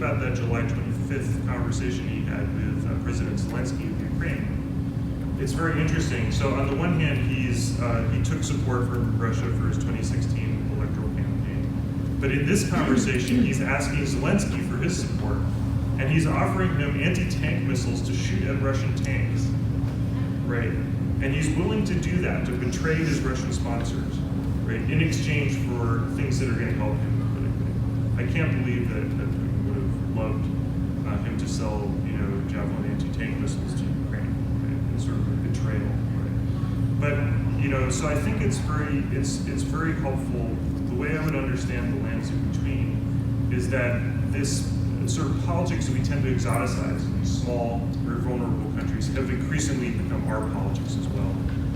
about that July 25th conversation he had with President Zelensky of Ukraine, it's very interesting. So on the one hand, he took support from Russia for his 2016 electoral campaign. But in this conversation, he's asking Zelensky for his support, and he's offering him anti-tank missiles to shoot at Russian tanks, right? And he's willing to do that, to betray his Russian sponsors, right, in exchange for things that are going to help him politically. I can't believe that Putin would have loved him to sell, Javelin anti-tank missiles to Ukraine, right? It's sort of a betrayal, right? But so I think it's very helpful. The way I would understand the lands in between is that this sort of politics that we tend to exoticize in these small, very vulnerable countries have increasingly become our politics as well,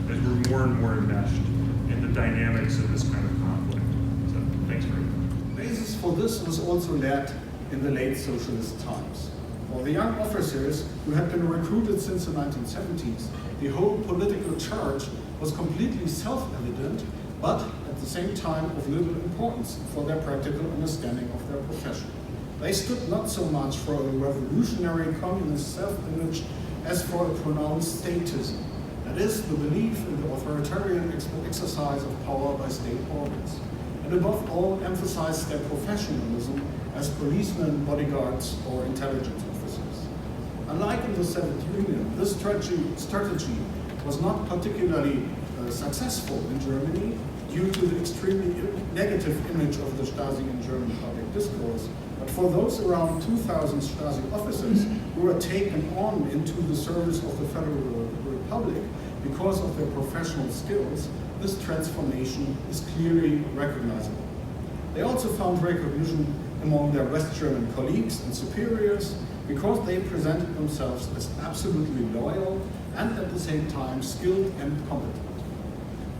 as we're more and more enmeshed in the dynamics of this kind of conflict. So, thanks very much. The basis for this was also laid in the late socialist times. For the young officers who had been recruited since the 1970s, the whole political charge was completely self-evident, but at the same time of little importance for their practical understanding of their profession. They stood not so much for a revolutionary communist self-image as for a pronounced statism. That is, the belief in the authoritarian exercise of power by state organs. And above all, emphasized their professionalism as policemen, bodyguards, or intelligence officers. Unlike in the Soviet Union, this strategy was not particularly successful in Germany due to the extremely negative image of the Stasi in German public discourse. But for those around 2,000 Stasi officers who were taken on into the service of the Federal Republic because of their professional skills, this transformation is clearly recognizable. They also found recognition among their West German colleagues and superiors because they presented themselves as absolutely loyal and at the same time skilled and competent.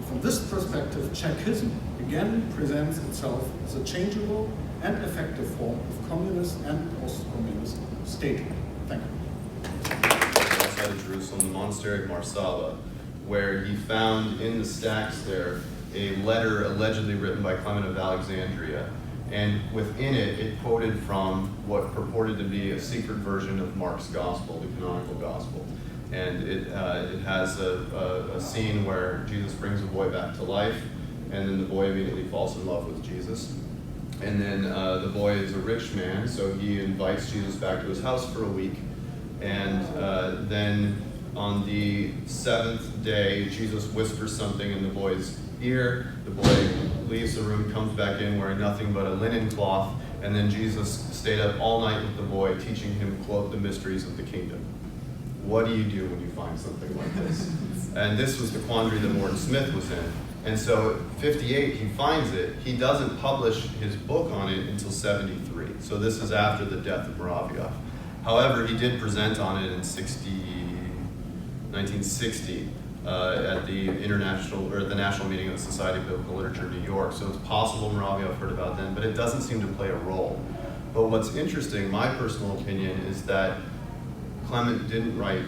From this perspective, Czechism again presents itself as a changeable and effective form of communist and post-communist statehood. Thank you. Outside of Jerusalem, the monastery of Marsala, where he found in the stacks there a letter allegedly written by Clement of Alexandria. And within it, it quoted from what purported to be a secret version of Mark's gospel, the canonical gospel. And it has a scene where Jesus brings a boy back to life, and then the boy immediately falls in love with Jesus. And then the boy is a rich man, so he invites Jesus back to his house for a week. And then on the seventh day, Jesus whispers something in the boy's ear. The boy leaves the room, comes back in wearing nothing but a linen cloth, and then Jesus stayed up all night with the boy, teaching him, quote, the mysteries of the kingdom. What do you do when you find something like this? And this was the quandary that Morton Smith was in. And so 58, he finds it. He doesn't publish his book on it until 73. So this is after the death of Moraviov. However, he did present on it in 1960 at the the National Meeting of the Society of Biblical Literature in New York. So it's possible Moraviov heard about then, but it doesn't seem to play a role. But what's interesting, my personal opinion, is that Clement didn't write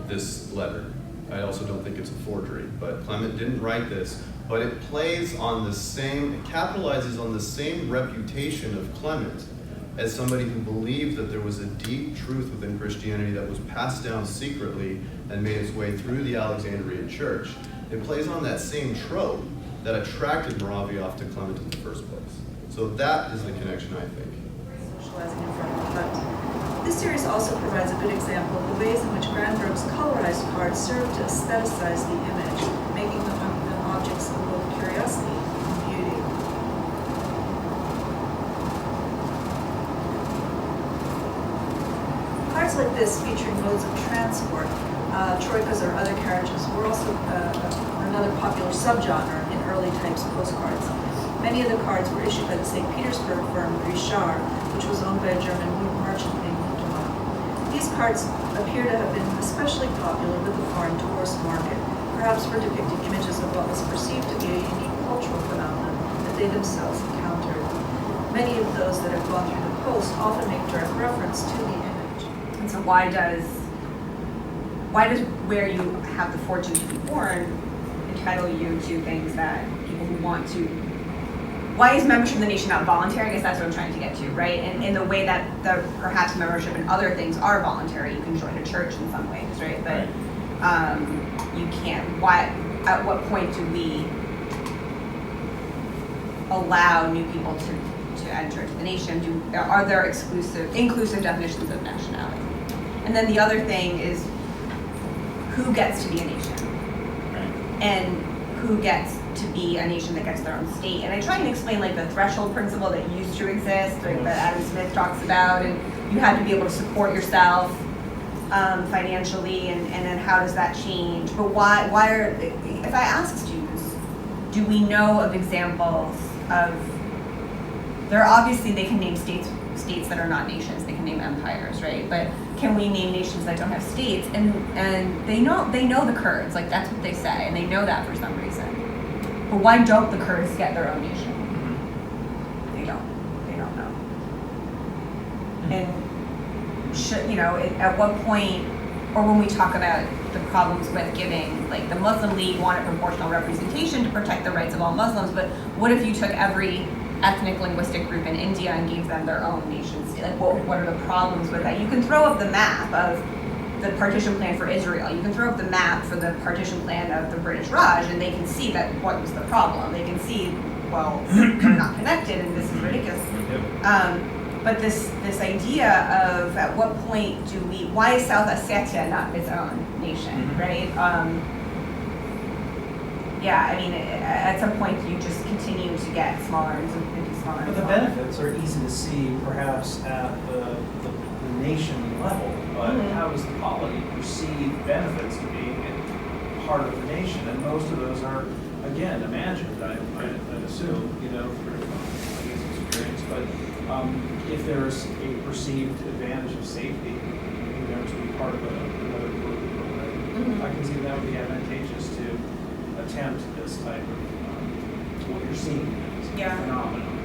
this letter. I also don't think it's a forgery, but Clement didn't write this, but it plays on the same, it capitalizes on the same reputation of Clement as somebody who believed that there was a deep truth within Christianity that was passed down secretly and made its way through the Alexandrian church. It plays on that same trope that attracted Moraviov to Clement in the first place. So that is the connection, I think. Socializing in front of the front. This series also provides a good example of the ways in which Granberg's colorized cards serve to aestheticize the image, making them objects of both curiosity and beauty. Cards like this featuring modes of transport, troikas or other carriages, were also another popular subgenre in early types postcards. Many of the cards were issued by the St. Petersburg firm Richard, which was owned by a German merchant named Ludemann. These cards appear to have been especially popular with the foreign tourist market, perhaps for depicting images of what was perceived to be a unique cultural phenomenon that they themselves encountered. Many of those that have gone through the post often make direct reference to the image. And so why does where you have the fortune to be born entitle you to things that people who want to why is membership in the nation not voluntary? I guess that's what I'm trying to get to, right? And in the way that perhaps membership in other things are voluntary, you can join a church in some ways, right? But you can't. Why? At what point do we allow new people to enter into the nation? Are there inclusive definitions of nationality? And then the other thing is who gets to be a nation, and who gets to be a nation that gets their own state. And I try and explain like the threshold principle that used to exist, like that Adam Smith talks about, and you had to be able to support yourself financially, and then how does that change? But why are, if I ask students, do we know of examples of, there are obviously, they can name states that are not nations, they can name empires, right? But can we name nations that don't have states? And they know the Kurds, like that's what they say, and they know that for some reason. But why don't the Kurds get their own nation? They don't know. And should, at what point, or when we talk about the problems with giving, like the Muslim League wanted proportional representation to protect the rights of all Muslims, but what if you took every ethnic linguistic group in India and gave them their own nation state? Like what are the problems with that? You can throw up the map of the partition plan for Israel. You can throw up the map for the partition plan of the British Raj, and they can see that what was the problem. They can see, well, they're not connected, and this is ridiculous. But this idea of at what point why is South Ossetia not its own nation, right? At some point you just continue to get smaller and smaller. But the benefits are easy to see perhaps at the nation level, but how does the polity perceive benefits of being part of the nation? And most of those are, again, imagined, I assume, through experience. But if there's a perceived advantage of safety, to be part of another group, I can see that would be advantageous to attempt this type of what you're seeing as a phenomenon.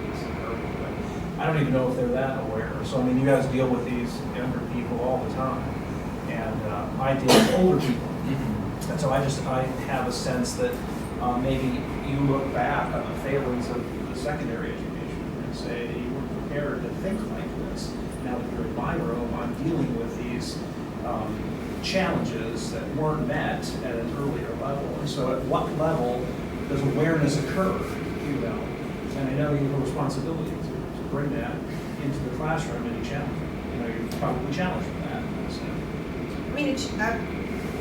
I don't even know if they're that aware. So, you guys deal with these younger people all the time. And I deal with older people. And so I have a sense that maybe you look back on the failings of the secondary education and say, you were prepared to think like this. Now that you're in my room, I'm dealing with these challenges that weren't met at an earlier level. And so at what level does awareness occur, And I know you have a responsibility to bring that into the classroom and you challenge it. You're probably challenged with that. So.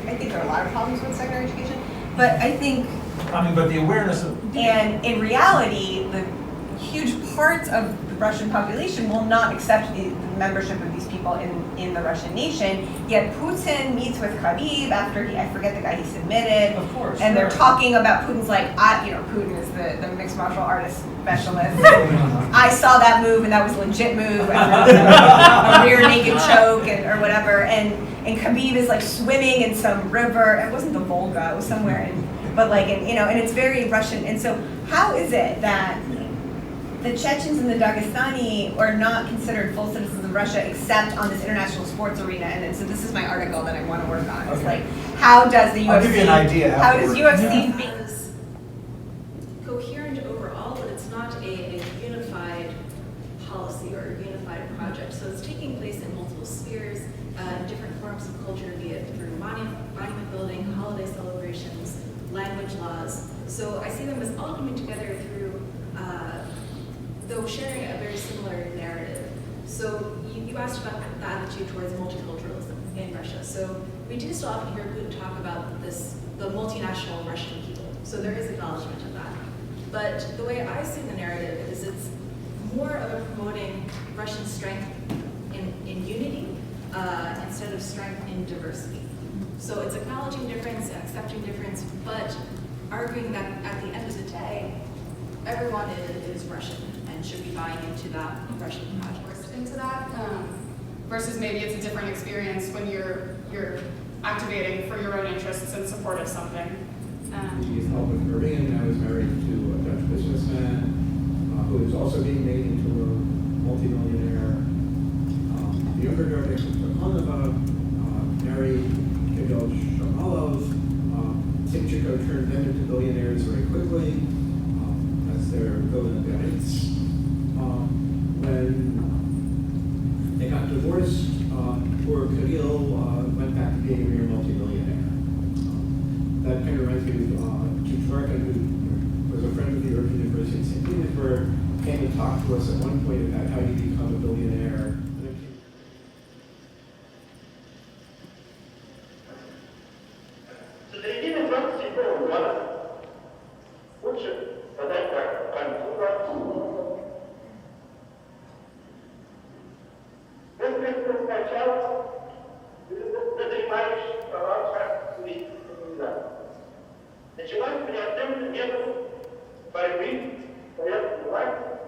I think there are a lot of problems with secondary education, but I think... but the awareness of... And in reality, the huge parts of the Russian population will not accept the membership of these people in the Russian nation, yet Putin meets with Khabib after I forget the guy he submitted. Of course. And they're talking about, Putin's like, Putin is the mixed martial artist specialist. I saw that move and that was a legit move. A rear naked choke or whatever. And Khabib is like swimming in some river. It wasn't the Volga, it was somewhere and it's very Russian. And so how is it that the Chechens and the Dagestani are not considered full citizens of Russia except on this international sports arena? And so this is my article that I want to work on. It's like, how does the UFC... I'll give you an idea. How does UFC... It's coherent overall, but it's not a unified policy or a unified project. So it's taking place in multiple spheres, different forms of culture, be it through monument building, holiday celebrations, language laws. So I see them as all coming together through though sharing a very similar narrative. So you asked about the attitude towards multiculturalism in Russia. So we do still often hear Putin talk about the multinational Russian people. So there is acknowledgement of that. But the way I see the narrative is it's more of promoting Russian strength in unity instead of strength in diversity. So it's acknowledging difference and accepting difference, but arguing that at the end of the day, everyone is Russian and should be buying into that Russian project. Into that, versus maybe it's a different experience when you're activating for your own interests in support of something. He's Albert Korean. I was married to a Dutch businessman who is also being made into a multimillionaire. The younger daughter, Konova, married Kirill Shamalov. Timchenko turned them into billionaires very quickly. As their villain Beritz got divorced, poor Khalil went back to being a mere multimillionaire. That kind of reminds me of Troika, who was a friend of the European University in St. Petersburg, came and talked to us at one point about how you become a billionaire. Началась приоритетным методом борьбы с советской властью,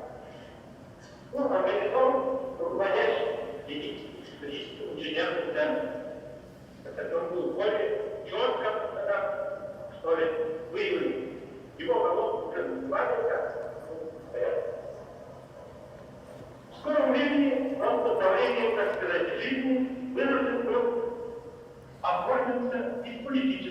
организован руководящий физическим инженерным центром, который был более четко, что ли, выявлен. Его голову уже называли как порядок. В скором времени он под давлением, так сказать, жизни вынужден был оформиться из политического